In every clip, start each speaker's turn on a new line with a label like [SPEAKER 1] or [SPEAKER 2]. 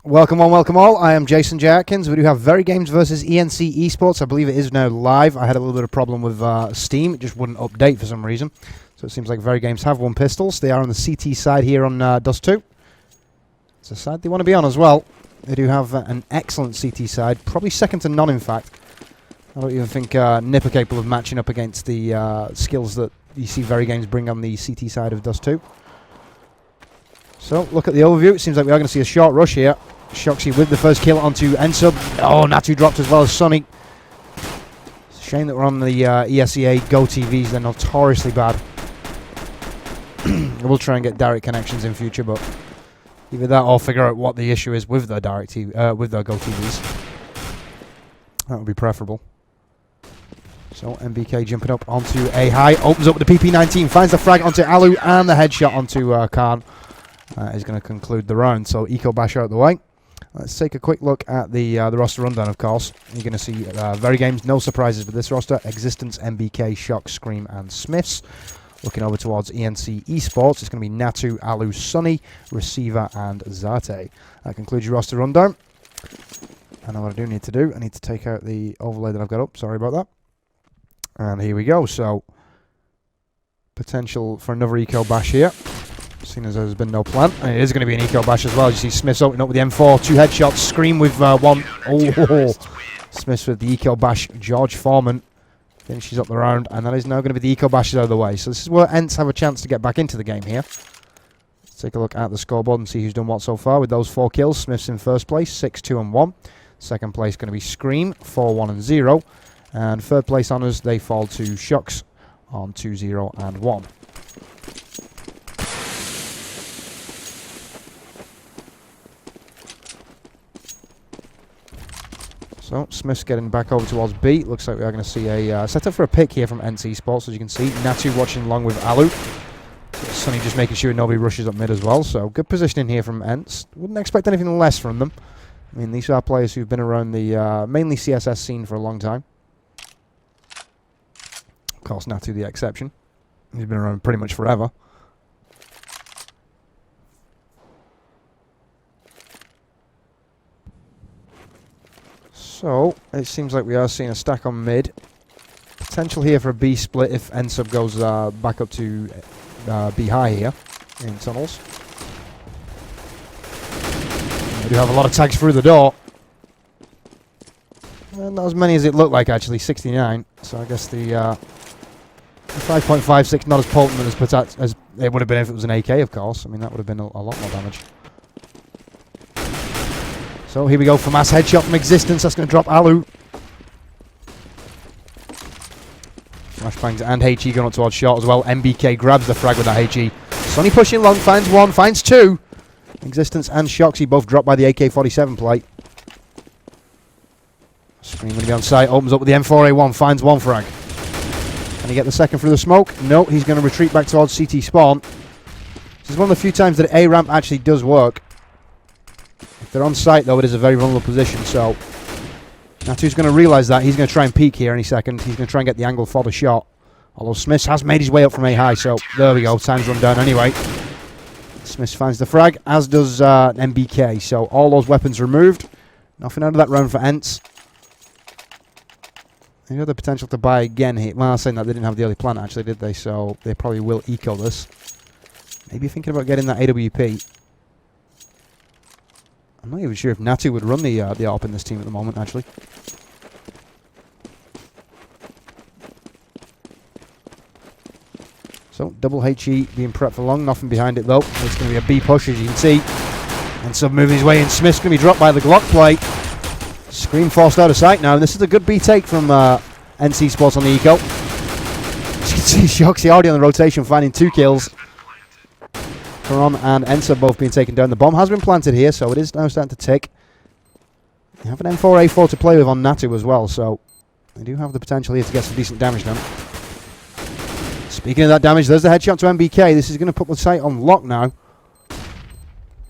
[SPEAKER 1] Welcome on, welcome all. I am Jason Jay Atkins. We do have VeryGames versus ENCE eSports. I believe it is now live. I had a little bit of problem with Steam. It just wouldn't update for some reason. So it seems like VeryGames have won pistols. They are on the CT side here on Dust 2. It's a side they want to be on as well. They do have an excellent CT side. Probably second to none, in fact. I don't even think NIP are capable of matching up against the skills that you see VeryGames bring on the CT side of Dust 2. So, look at the overview. It seems like we are going to see a short rush here. Shoxy with the first kill onto ENCE. Oh, Natu dropped as well as Sonny. It's a shame that we're on the ESEA Go TVs. They're notoriously bad. We'll try and get direct connections in future, but either that or figure out what the issue is with their Go TVs. That would be preferable. So, MBK jumping up onto a high. Opens up with the PP-19. Finds the frag onto Alu and the headshot onto Khan. Is going to conclude the round. So Eco Bash out the way. Let's take a quick look at the roster rundown, of course. You're going to see VeryGames, no surprises with this roster. Existence, MBK, Shock, Scream, and Smiths. Looking over towards ENCE eSports, it's going to be Natu, Alu, Sunny, Receiver, and Zate. That concludes your roster rundown. I know what I do need to do. I need to take out the overlay that I've got up. Sorry about that. And here we go. So, potential for another Eco Bash here. Seeing as there's been no plan. And it is going to be an Eco Bash as well. You see Smiths opening up with the M4. 2 headshots. Scream with one. Oh, Smiths with the Eco Bash. George Foreman finishes up the round. And that is now going to be the Eco Bashes out of the way. So this is where ENCE have a chance to get back into the game here. Let's take a look at the scoreboard and see who's done what so far. With those 4 kills, Smiths in first place. 6, 2, and 1. Second place going to be Scream. 4, 1, and 0. And third place honours, they fall to Shocks on 2, 0, and 1. So, Smith's getting back over towards B. Looks like we are going to see a setup for a pick here from ENCE eSports, as you can see. Natu watching along with Alu. Sonny just making sure nobody rushes up mid as well. So, good positioning here from ENCE. Wouldn't expect anything less from them. I mean, these are players who've been around the mainly CSS scene for a long time. Of course, Natu the exception. He's been around pretty much forever. So, it seems like we are seeing a stack on mid. Potential here for a B split if ENCE goes back up to B high here in tunnels. We do have a lot of tags through the door. Not as many as it looked like, actually. 69. So I guess the 5.56 not as potent as it would have been if it was an AK, of course. I mean, that would have been a lot more damage. So here we go for mass headshot from Existence. That's going to drop Alu. Flashbangs and HE going up towards short as well. MBK grabs the frag with that HE. Sonny pushing long, finds 1, finds 2. Existence and Shoxy both dropped by the AK-47 plate. Scream going to be on site. Opens up with the M4A1, finds 1 frag. Can he get the second through the smoke? No, he's going to retreat back towards CT spawn. This is one of the few times that A ramp actually does work. If they're on site, though, it is a very vulnerable position, so Natu's going to realise that. He's going to try and peek here any second. He's going to try and get the angle for the shot. Although Smiths has made his way up from A high, so there we go. Time's run down anyway. Smiths finds the frag, as does MBK. So all those weapons removed. Nothing out of that round for ENCE. They have the potential to buy again here. Well, I was saying that they didn't have the early plan, actually, did they? So they probably will eco this. Maybe thinking about getting that AWP. I'm not even sure if Natu would run the AWP in this team at the moment, actually. So, double HE being prepped for long. Nothing behind it, though. It's going to be a B push, as you can see. And Sub moving his way in. Smith's going to be dropped by the Glock plate. Scream forced out of sight now. And this is a good B take from ENCE eSports on the eco. As you can see, Shoxy already on the rotation, finding 2 kills. Karon and ENCE both being taken down. The bomb has been planted here, so it is now starting to tick. They have an M4A4 to play with on Natu as well, so they do have the potential here to get some decent damage done. Speaking of that damage, there's the headshot to MBK. This is going to put the site on lock now.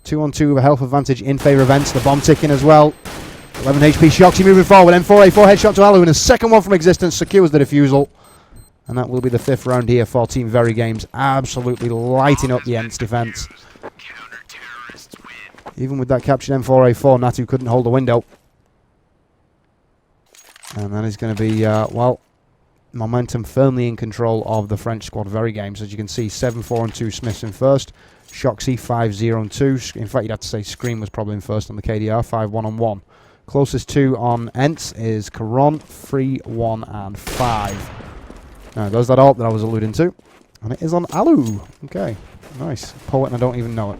[SPEAKER 1] 2 on 2 with a health advantage in favour of ENCE. The bomb ticking as well. 11 HP. Shoxy moving forward. M4A4 headshot to Alu, and a second one from Existence secures the defusal. And that will be the 5th round here for Team VeryGames. Absolutely lighting up the ENCE defence. Even with that captured M4A4, Natu couldn't hold the window. And that is going to be, well, momentum firmly in control of the French squad VeryGames. As you can see, 7-4-2 Smiths in first. Shoxy 5-0-2. In fact, you'd have to say Scream was probably in first on the KDR, 5-1-1. Closest two on ENCE is Caron, 3-1-5. Now, there's that AWP that I was alluding to. And it is on Alu. Okay, nice. Poet and I don't even know it.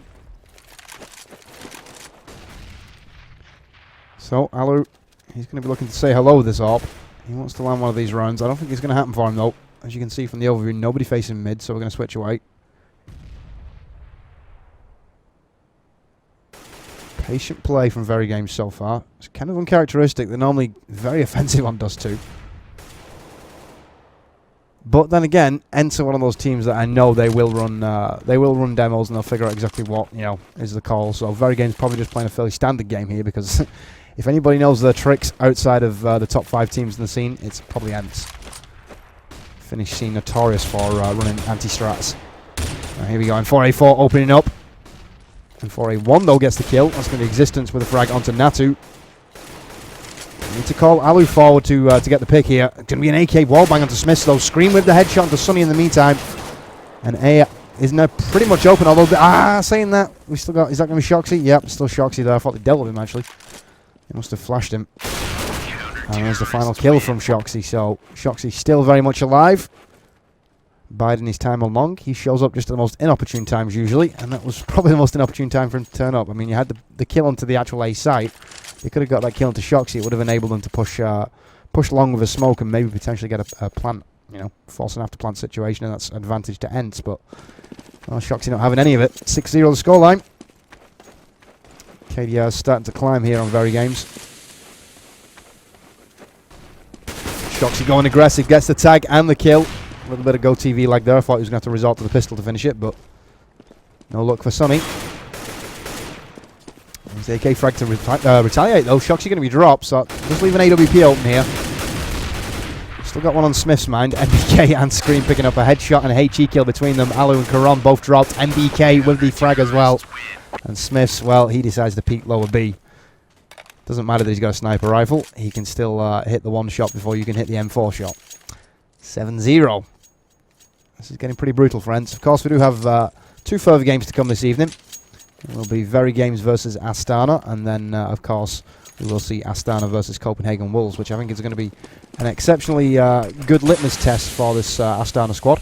[SPEAKER 1] So, Alu, he's going to be looking to say hello with this AWP. He wants to land one of these rounds. I don't think it's going to happen for him, though. As you can see from the overview, nobody facing mid, so we're going to switch away. Patient play from VeryGames so far. It's kind of uncharacteristic. They're normally very offensive on Dust 2. But then again, ENCE are one of those teams that I know they will run demos and they'll figure out exactly what, is the call. So VeryGames probably just playing a fairly standard game here, because if anybody knows their tricks outside of the top 5 teams in the scene, it's probably ENCE. Finnish scene notorious for running anti-strats. Here we go, M4A4 opening up. M4A1 though gets the kill. That's going to be Existence with a frag onto Natu. Need to call Alu forward to get the pick here. Going to be an AK wallbang onto Smith though. Scream with the headshot onto Sunny in the meantime. And A is now pretty much open, although saying that, we still got, is that going to be Shoxy? Yep, still Shoxy there. I thought they dealt with him actually. They must have flashed him. And there's the final kill from Shoxy. So Shoxy still very much alive. Biding his time along. He shows up just at the most inopportune times usually, and that was probably the most inopportune time for him to turn up. I mean, you had the kill onto the actual A site. They could have got that kill into Shoxy. It would have enabled them to push long with a smoke and maybe potentially get a plant, force an after plant situation, and that's advantage to ENCE. But Shoxy not having any of it. 6-0 the scoreline. KDR is starting to climb here on VeryGames. Shoxy going aggressive, gets the tag and the kill. A little bit of GoTV lag there. I thought he was going to have to resort to the pistol to finish it, but no luck for Sunny. There's the AK frag to retaliate though. Shoxy going to be dropped, so just leave an AWP open here. Still got one on Smith's mind. MBK and Scream picking up a headshot and a HE kill between them. Alu and Caron both dropped. MBK with the frag as well. And Smith's, well, he decides to peek lower B. Doesn't matter that he's got a sniper rifle. He can still hit the one shot before you can hit the M4 shot. 7-0. This is getting pretty brutal, friends. Of course, we do have 2 further games to come this evening. It will be VeryGames versus Astana, and then, of course, we will see Astana versus Copenhagen Wolves, which I think is going to be an exceptionally good litmus test for this Astana squad.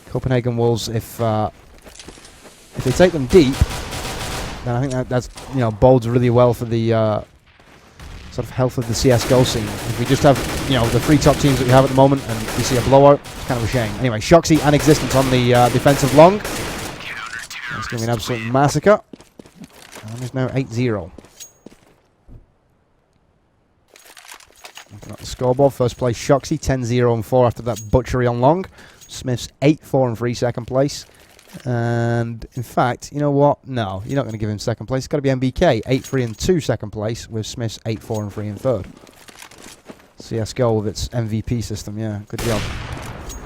[SPEAKER 1] Copenhagen Wolves, if they take them deep, then I think that's bodes really well for the sort of health of the CSGO scene. If we just have the 3 top teams that we have at the moment and we see a blowout, it's kind of a shame. Anyway, Shoxy and Existence on the defensive long. It's going to be an absolute massacre. And it's now 8-0. Looking at the scoreboard, first place Shoxy, 10-0-4 after that butchery on long. Smith's 8-4-3 second place. And in fact, you know what? No, you're not going to give him second place. It's got to be MBK, 8-3-2 second place, with Smith's 8-4-3 in third. CSGO with its MVP system, yeah, good job.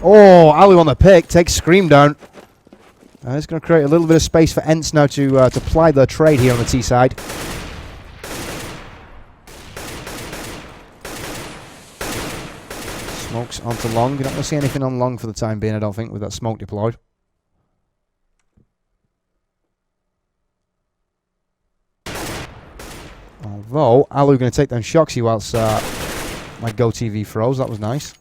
[SPEAKER 1] Oh, Alu on the pick, takes Scream down. It's going to create a little bit of space for ENCE now to ply their trade here on the T side. Smokes onto long. You're not going to see anything on long for the time being, I don't think, with that smoke deployed. Although, Alu going to take down Shoxy whilst my GoTV froze. That was nice.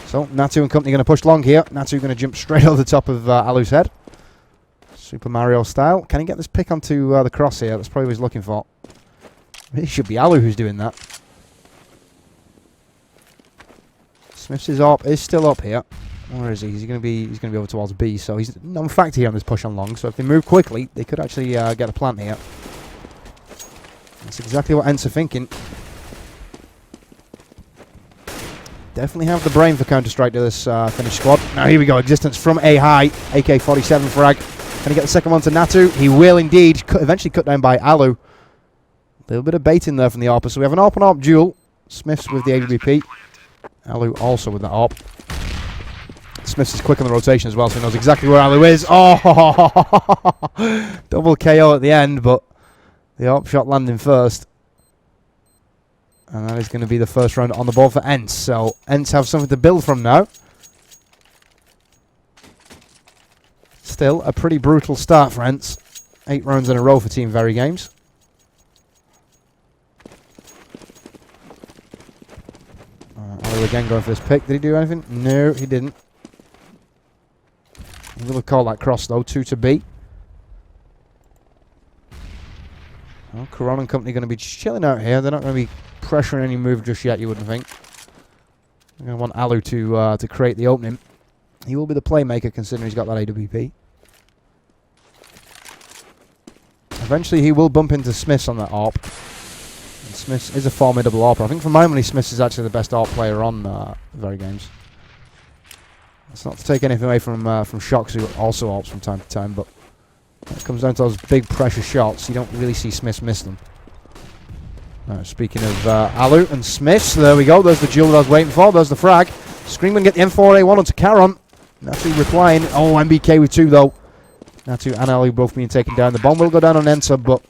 [SPEAKER 1] So, Natu and company going to push long here. Natu going to jump straight over the top of Alu's head. Super Mario style. Can he get this pick onto the cross here? That's probably what he's looking for. It should be Alu who's doing that. Smith's AWP is still up here. Where is he? He's going to be over towards B. So he's non-factor here on this push on long. So if they move quickly, they could actually get a plant here. That's exactly what ENCE are thinking. Definitely have the brain for Counter-Strike to this Finnish squad. Now here we go. Existence from A high. AK-47 frag. Can he get the second one to Natu? He will indeed. Eventually cut down by Alu. A little bit of bait in there from the AWP. So we have an AWP on AWP duel. Smith's with the AWP. Alu also with the AWP. Smiths is quick on the rotation as well, so he knows exactly where Alu is. Oh, double KO at the end, but the AWP shot landing first. And that is going to be the first round on the board for ENCE. So ENCE have something to build from now. Still a pretty brutal start for ENCE. 8 rounds in a row for Team VeryGames. Alu again going for this pick. Did he do anything? No, he didn't. He will have called that cross though. 2 to B. Well, Corona and company going to be chilling out here. They're not going to be pressuring any move just yet, you wouldn't think. They're going to want Alu to create the opening. He will be the playmaker considering he's got that AWP. Eventually he will bump into Smiths on that AWP. And Smiths is a formidable AWPer. I think from my money Smiths is actually the best AWP player on VeryGames. That's not to take anything away from Shocks, who also AWPs from time to time, but when it comes down to those big pressure shots, you don't really see Smiths miss them. Speaking of Alu and Smiths, there we go. There's the duel that I was waiting for. There's the frag. Screaming get the M4A1 onto Caron. Natu replying. Oh, MBK with 2 though. Natu and Alu both being taken down. The bomb will go down on ENCE, but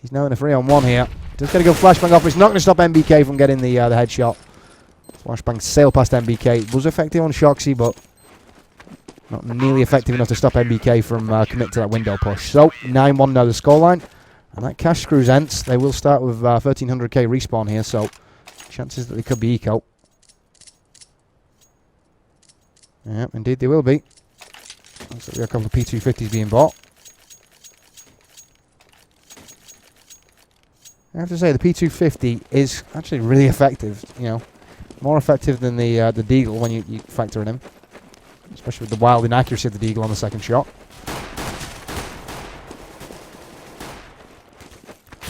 [SPEAKER 1] he's now in a 3-on-1 here. Just going to go flashbang off. It's not going to stop MBK from getting the headshot. Flashbang sail past MBK. It was effective on Shoxy, but not nearly effective enough to stop MBK from committing to that window push. So, 9-1 now the scoreline. And that cash screws ENCE. They will start with 1300k respawn here, so chances that they could be eco. Yep, indeed they will be. Looks like we got a couple of P250s being bought. I have to say the P250 is actually really effective. You know, more effective than the Deagle when you factor it in, especially with the wild inaccuracy of the Deagle on the second shot.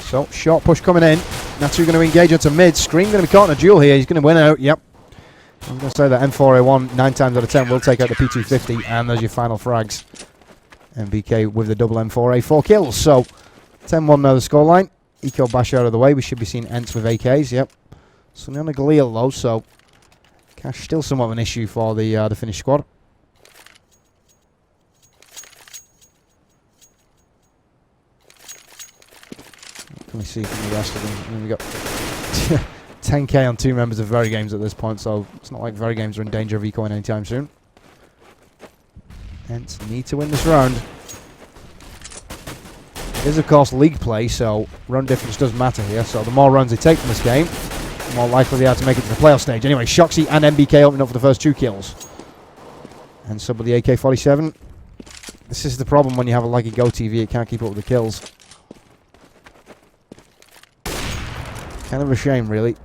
[SPEAKER 1] So, short push coming in. Natu going to engage into mid. Scream going to be caught in a duel here. He's going to win out. Yep. I'm going to say that M4A1 9 times out of 10 will take out the P250. And there's your final frags. MBK with the double M4A. 4 kills. So, 10-1 now the scoreline. Eco bash out of the way. We should be seeing ENCE with AKs. Yep. Sunny on the Galil though. So, cash still somewhat of an issue for the Finnish squad. Let me see from the rest of them. And we got 10k on 2 members of VeryGames at this point, so it's not like VeryGames are in danger of ecoing anytime soon. ENCE need to win this round. It is of course league play, so run difference does matter here. So the more runs they take from this game, the more likely they are to make it to the playoff stage. Anyway, Shoxy and MBK opening up for the first 2 kills. And sub with the AK-47. This is the problem when you have a laggy Go TV, it can't keep up with the kills. Kind of a shame, really.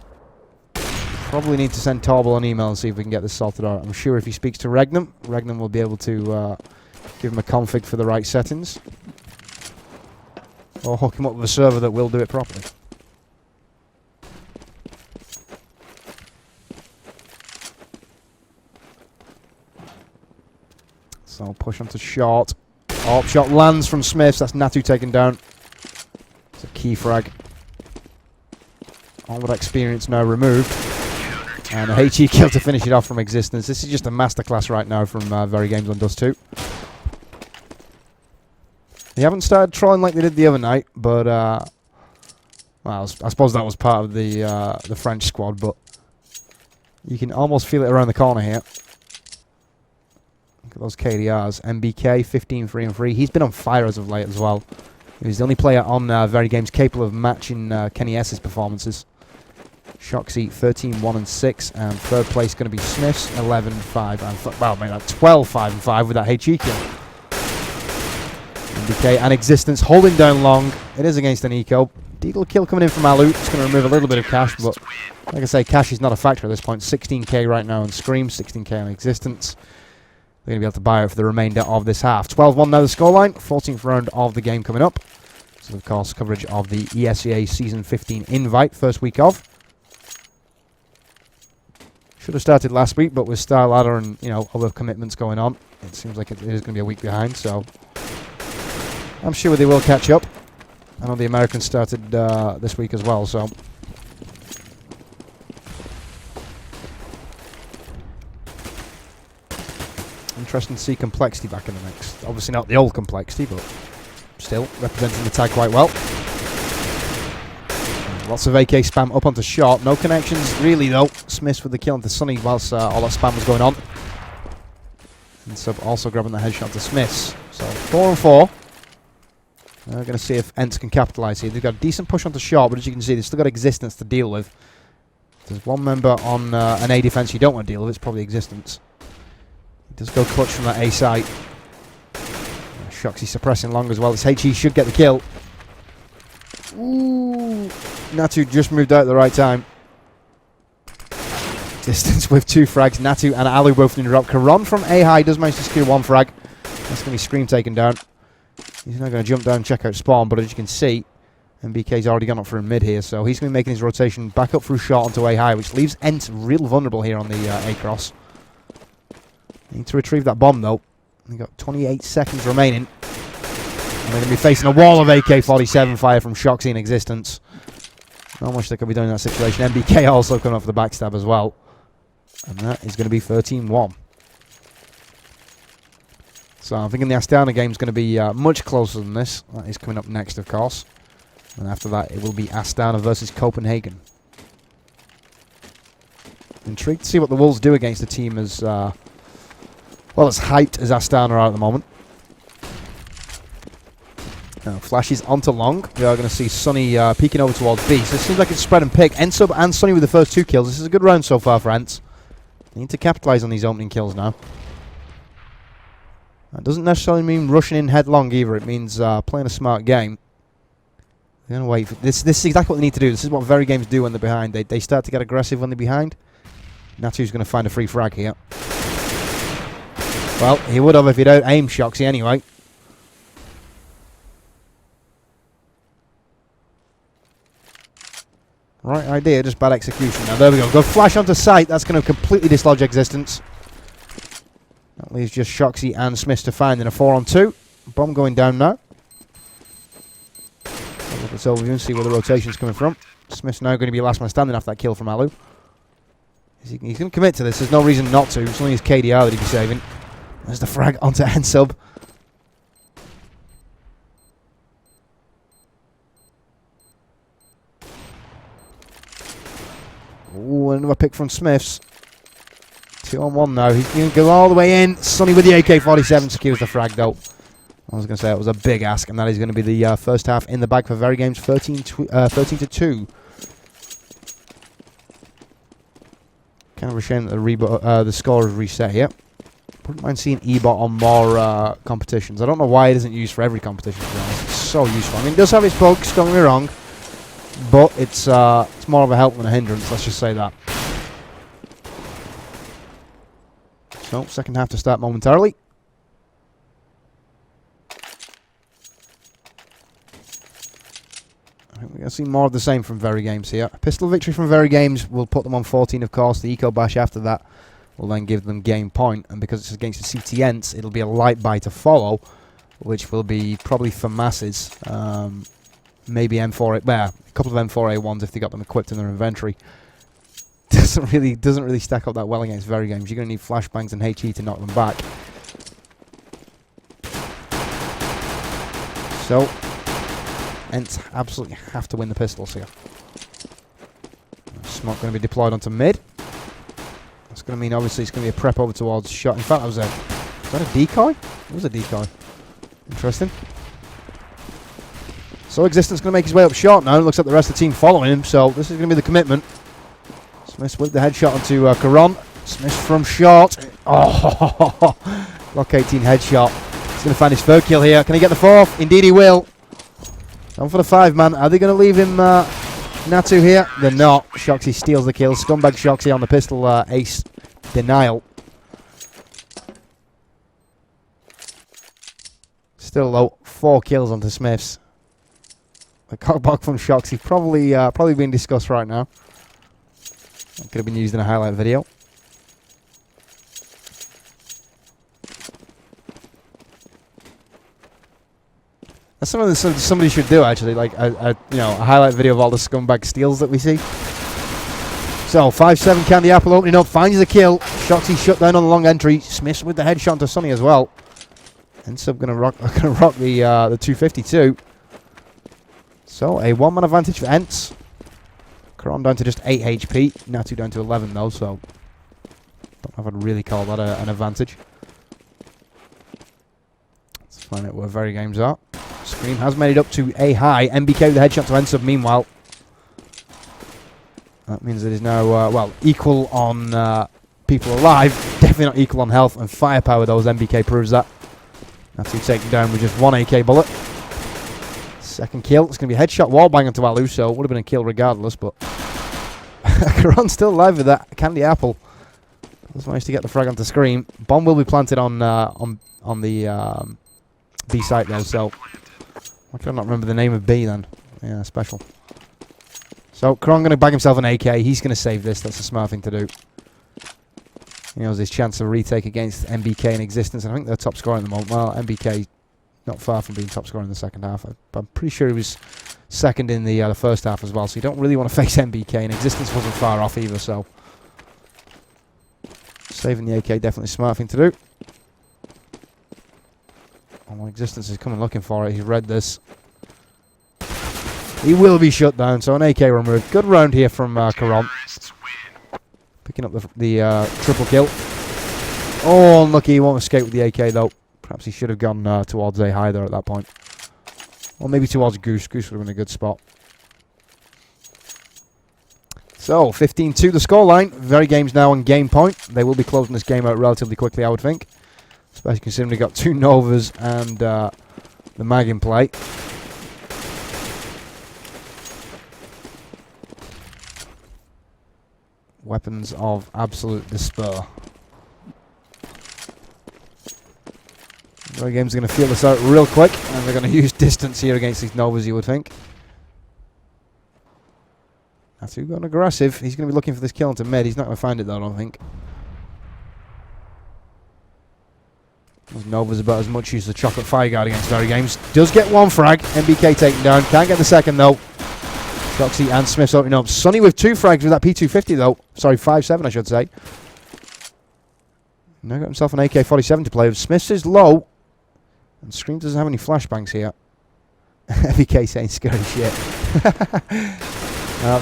[SPEAKER 1] Probably need to send Torble an email and see if we can get this sorted out. I'm sure if he speaks to Regnum will be able to give him a config for the right settings. Or hook him up with a server that will do it properly. So push onto short. AWP shot lands from Smiths. That's Natu taken down. It's a key frag. All that experience now removed. And a HE kill to finish it off from existence. This is just a masterclass right now from VeryGames on Dust 2. They haven't started trolling like they did the other night, but well, I suppose that was part of the French squad, but you can almost feel it around the corner here. Look at those KDRs. MBK, 15-3-3. He's been on fire as of late as well. He's the only player on VeryGames capable of matching Kenny S's performances. Shoxy 13-1-6, and third place going to be Smiths 11-5 and well, mate, 12-5-5 with that HE kill. MBK and Existence holding down long. It is against an eco. Deagle kill coming in from Alu. It's going to remove a little bit of cash, but like I say, cash is not a factor at this point. 16k right now on Scream, 16k on Existence. They're going to be able to buy out for the remainder of this half. 12-1 now the scoreline. 14th round of the game coming up. So of course, coverage of the ESEA Season 15 invite, first week of. Should have started last week, but with Star Ladder and other commitments going on, it seems like it is going to be a week behind. So I'm sure they will catch up. I know the Americans started this week as well. So Interesting to see complexity back in the mix. Obviously not the old complexity, but still representing the tag quite well. Lots of AK spam up onto short. No connections really though. Smith with the kill onto Sonny whilst all that spam was going on. And Sub also grabbing the headshot to Smiths. So 4 and 4. We're going to see if ENCE can capitalise here. They've got a decent push onto short, but as you can see, they've still got existence to deal with. If there's one member on an A defence you don't want to deal with, it's probably existence. He does go clutch from that A site. Shoxy suppressing long as well. This HE should get the kill. Ooh. Natu just moved out at the right time. Distance with 2 frags. Natu and Alu both in drop. Karon from A high does manage to secure 1 frag. That's going to be Scream taken down. He's now going to jump down and check out spawn, but as you can see, MBK's already gone up for a mid here, so he's going to be making his rotation back up through short onto A high, which leaves ENCE real vulnerable here on the A cross. Need to retrieve that bomb though. They've got 28 seconds remaining. And they're going to be facing a wall of AK-47 fire from Shoxy in existence. Not much they could be doing in that situation. MBK also coming up for the backstab as well. And that is going to be 13-1. So I'm thinking the Astana game is going to be much closer than this. That is coming up next, of course. And after that, it will be Astana versus Copenhagen. Intrigued to see what the Wolves do against a team as well as hyped as Astana are at the moment. Now, flashes onto long. We are going to see Sonny peeking over towards B. So it seems like it's spread and pick. ENCE and Sonny with the first 2 kills. This is a good round so far for ENCE. They need to capitalise on these opening kills now. That doesn't necessarily mean rushing in headlong either. It means playing a smart game. They're going to wait. This is exactly what they need to do. This is what VeryGames do when they're behind. They start to get aggressive when they're behind. Natu's going to find a free frag here. Well, he would have if he'd out-aimed Shoxy anyway. Right idea, just bad execution. Now there we go. Go flash onto sight. That's going to completely dislodge existence. That leaves just Shoxy and Smith to find in a 4-on-2. Bomb going down now. Look at this overview and see where the rotation's coming from. Smith's now going to be last man standing after that kill from Alu. He's going to commit to this. There's no reason not to. It's only his KDR that he'd be saving. There's the frag onto ENCE. Ooh, another pick from Smiths. 2-on-1 now. He's going to go all the way in. Sonny with the AK-47 secures the frag though. I was going to say it was a big ask, and that is going to be the first half in the bag for VeryGames, 13-2. Kind of a shame that the score is reset here. Wouldn't mind seeing eBot on more competitions. I don't know why it isn't used for every competition, to be honest. It's so useful. I mean, it does have its bugs, don't get me wrong, but it's more of a help than a hindrance, let's just say that. So, second half to start momentarily. I think we're going to see more of the same from VeryGames here. A pistol victory from VeryGames will put them on 14, of course. The Eco Bash after that will then give them game point. And because it's against the CT ENCE, it'll be a light buy to follow, which will be probably for masses. Maybe M4A, well, a couple of M4A1s if they got them equipped in their inventory. Doesn't really stack up that well against VeryGames. You're going to need flashbangs and HE to knock them back. So, ENCE absolutely have to win the pistols here. Smoke going to be deployed onto mid. That's going to mean obviously it's going to be a prep over towards shot. In fact, was that a decoy? It was a decoy. Interesting. So Existence going to make his way up short now. It looks like the rest of the team following him. So this is going to be the commitment. Smith with the headshot onto Karon. Smith from short. Oh, Glock 18 headshot. He's going to find his third kill here. Can he get the fourth? Indeed he will. On for the 5-man. Are they going to leave him Natu here? They're not. Shoxy steals the kill. Scumbag Shoxy on the pistol ace denial. Still though, 4 kills onto Smiths. The cockblock from Shoxy probably being discussed right now. That could have been used in a highlight video. That's something that somebody should do actually, like a highlight video of all the scumbag steals that we see. So 5-7 Candy Apple opening up, finds the kill. Shoxy shut down on the long entry. Smith with the headshot to Sonny as well. ENCE gonna rock the 252. So a 1-man advantage for ENCE. Karan down to just 8 HP. Natu down to 11 though, so don't know if I'd really call that an advantage. Let's find out where VeryGames are. Scream has made it up to a high. MBK with the headshot to ENCE meanwhile. That means it is now, well, equal on people alive. Definitely not equal on health and firepower, those MBK proves that. Natu taken down with just 1 AK bullet. Second kill. It's going to be a headshot wallbang onto Alu, so it would have been a kill regardless, but Karan's still alive with that Candy Apple. Just managed to get the frag onto Scream. Bomb will be planted on the B site though, so I cannot remember the name of B then. Yeah, special. So Karan going to bag himself an AK. He's going to save this. That's a smart thing to do. He knows his chance of retake against MBK in existence. And I think they're top scorer at the moment. Well, MBK not far from being top scorer in the second half. I'm pretty sure he was second in the first half as well. So you don't really want to face MBK. And existence wasn't far off either. So saving the AK definitely a smart thing to do. Oh, existence is coming looking for it. He's read this. He will be shut down. So an AK removed. Good round here from Karan. Picking up the triple kill. Oh, unlucky. He won't escape with the AK though. Perhaps he should have gone towards a high there at that point. Or maybe towards Goose. Goose would have been a good spot. So, 15-2 the scoreline. VeryGames now on game point. They will be closing this game out relatively quickly, I would think. Especially considering they've got 2 Novas and the mag in play. Weapons of absolute despair. VeryGames are going to feel this out real quick, and they're going to use distance here against these Novas, you would think. Natu going aggressive. He's going to be looking for this kill into mid. He's not going to find it though, I don't think. Those Novas about as much use as the chocolate fire guard against VeryGames. Does get 1 frag. MBK taken down. Can't get the second though. Shoxy and Smith's opening up. Sonny with 2 frags with that P250 though. Sorry, 5-7 I should say. Now got himself an AK-47 to play with. Smith's is low. And Scream doesn't have any flashbangs here. MBK saying scary shit.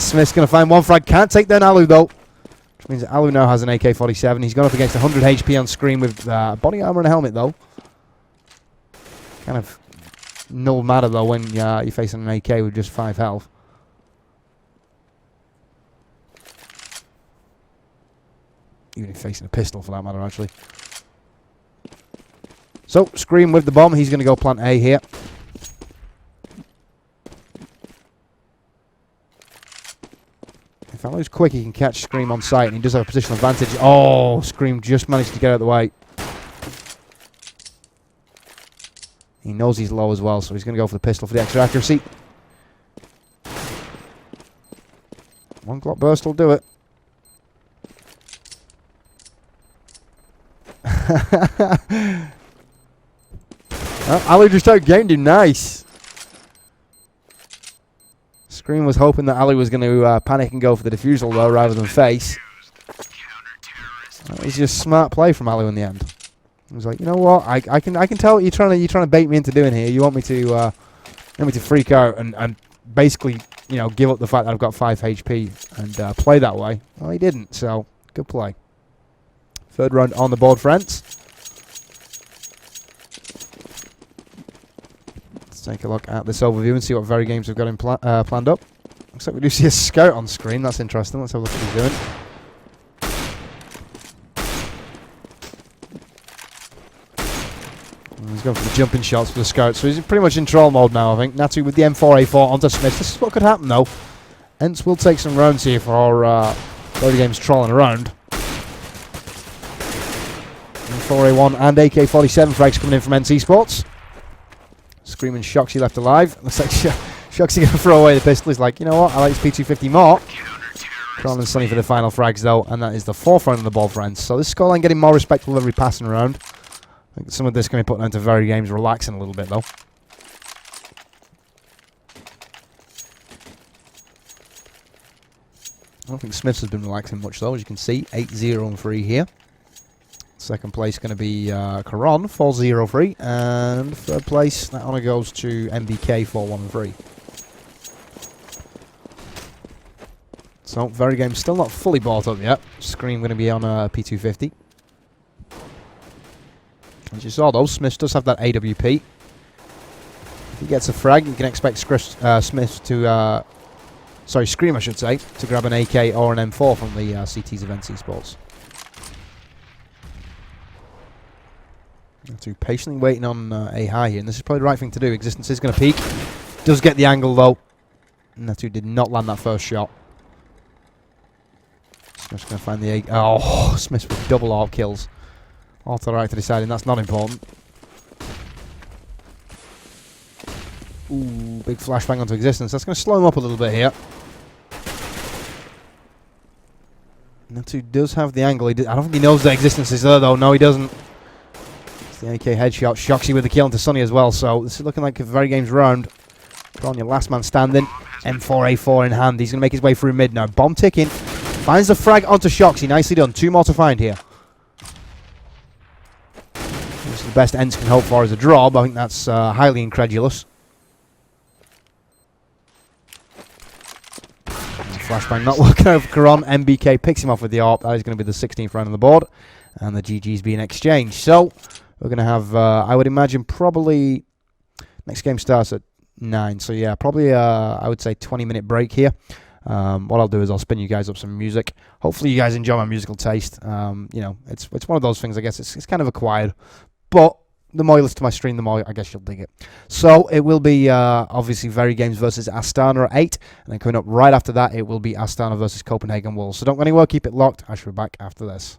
[SPEAKER 1] Smith's going to find 1 frag. Can't take down Alu though. Which means Alu now has an AK-47. He's gone up against 100 HP on Scream with body armor and a helmet though. Kind of no matter though when you're facing an AK with just 5 health. Even if facing a pistol for that matter, actually. So, Scream with the bomb. He's going to go plant A here. If Alu's quick, he can catch Scream on sight, and he does have a positional advantage. Oh, Scream just managed to get out of the way. He knows he's low as well, so he's going to go for the pistol for the extra accuracy. 1 Glock burst will do it. Alu just outgained him. Nice. Scream was hoping that Alu was going to panic and go for the defusal though, rather than face. That was just smart play from Alu in the end. He was like, you know what? I can tell what you're trying to bait me into doing here. You want me to freak out and basically, you know, give up the fact that I've got 5 HP and play that way. Well, he didn't. So good play. 3rd round on the board, friends. Let's take a look at this overview and see what VeryGames have got in planned up. Looks like we do see a scout on screen. That's interesting. Let's have a look at what he's doing. He's going for the jumping shots for the scout. So he's pretty much in troll mode now, I think. Natu with the M4A4 onto Smith. This is what could happen, though. ENCE will take some rounds here for VeryGames trolling around. 4A1 and AK-47 frags coming in from ENCE eSports. Screaming Shoxy left alive. Looks like Shoxy going to throw away the pistol. He's like, you know what, I like this P250 more. Colin and Sonny for the final frags though, and that is the 4th round of the ball, friends. So this scoreline getting more respectful every passing around. I think some of this can be put down to VeryGames relaxing a little bit though. I don't think Smiths has been relaxing much though, as you can see. 8-0 and 3 here. Second place going to be Karan, 4-0-3. And third place, that honour goes to MBK, 4-1-3. So, VeryGames still not fully bought up yet. Scream going to be on P250. As you saw though, Smiths does have that AWP. If he gets a frag, you can expect Smith to... Scream I should say, to grab an AK or an M4 from the CTs of ENCE eSports. Two patiently waiting on a high here, and this is probably the right thing to do. Existence is going to peek. Does get the angle though. Natu did not land that first shot. Smith's going to find the... Oh, Smith with double AWP kills. Auto right to deciding that's not important. Ooh, big flashbang onto Existence. That's going to slow him up a little bit here. Natu does have the angle. I don't think he knows that Existence is there though. No, he doesn't. It's the AK headshot. Shoxy with the kill into Sonny as well. So this is looking like a VeryGames round. Put on your last man standing. M4A4 in hand. He's going to make his way through mid now. Bomb ticking. Finds the frag onto Shoxy. Nicely done. 2 more to find here. This is the best ENCE can hope for as a draw, but I think that's highly incredulous. Flashbang not working out for Karan. MBK picks him off with the AWP. That is going to be the 16th round on the board. And the GG's being exchanged. So, we're going to have, I would imagine, probably... Next game starts at 9. So, yeah, probably, I would say, 20-minute break here. What I'll do is I'll spin you guys up some music. Hopefully you guys enjoy my musical taste. You know, it's one of those things, I guess. It's kind of acquired. But... the more you listen to my stream, the more I guess you'll dig it. So it will be obviously VeryGames versus Astana at 8. And then coming up right after that, it will be Astana versus Copenhagen Wolves. So don't go anywhere, keep it locked. I shall be back after this.